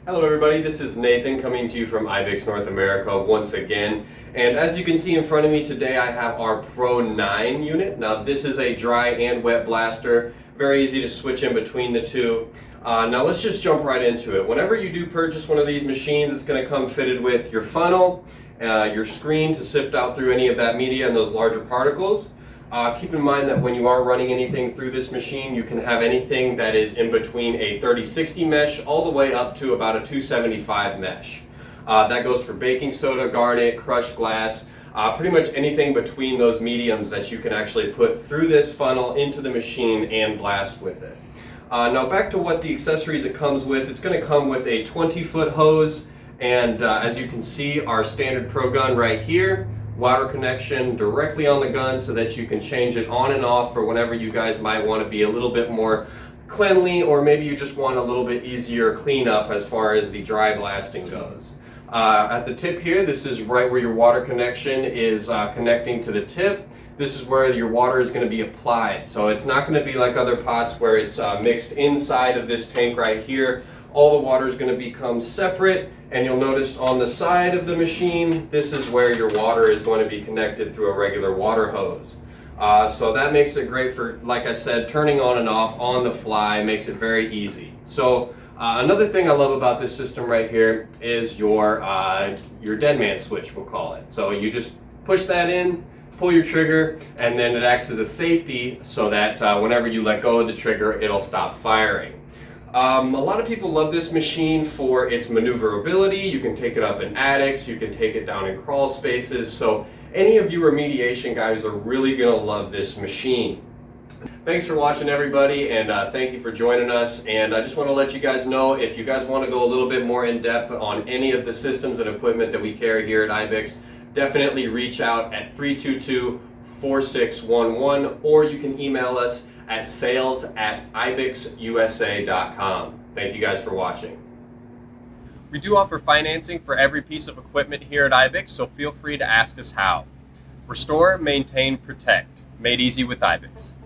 Hello everybody, this is Nathan coming to you from IBIX North America once again. And as you can see in front of me today, I have our Pro 9 unit. Now this is a dry and wet blaster, very easy to switch in between the two. Now let's just jump right into it. Whenever you do purchase one of these machines, it's going to come fitted with your funnel, your screen to sift out through any of that media and those larger particles. Keep in mind that when you are running anything through this machine, you can have anything that is in between a 30-60 mesh all the way up to about a 275 mesh. That goes for baking soda, garnet, crushed glass, pretty much anything between those mediums that you can actually put through this funnel into the machine and blast with it. Now back to what the accessories it comes with. It's going to come with a 20-foot hose and as you can see, our standard Pro gun right here. Water connection directly on the gun so that you can change it on and off for whenever you guys might want to be a little bit more cleanly, or maybe you just want a little bit easier cleanup as far as the dry blasting goes. At the tip here, this is right where your water connection is connecting to the tip. This is where your water is going to be applied. So it's not going to be like other pots where it's mixed inside of this tank right here. All the water is going to become separate, and you'll notice on the side of the machine, this is where your water is going to be connected through a regular water hose. So that makes it great for, like I said, turning on and off on the fly, makes it very easy. So another thing I love about this system right here is your dead man switch, we'll call it. So you just push that in, pull your trigger, and then it acts as a safety so that whenever you let go of the trigger, it'll stop firing. A lot of people love this machine for its maneuverability. You can take it up in attics, you can take it down in crawl spaces, so any of you remediation guys are really going to love this machine. Thanks for watching everybody, and thank you for joining us. And I just want to let you guys know, if you guys want to go a little bit more in depth on any of the systems and equipment that we carry here at IBIX, definitely reach out at 322-4611, or you can email us at sales@ibixusa.com. Thank you guys for watching. We do offer financing for every piece of equipment here at IBIX, so feel free to ask us how. Restore, maintain, protect. Made easy with IBIX.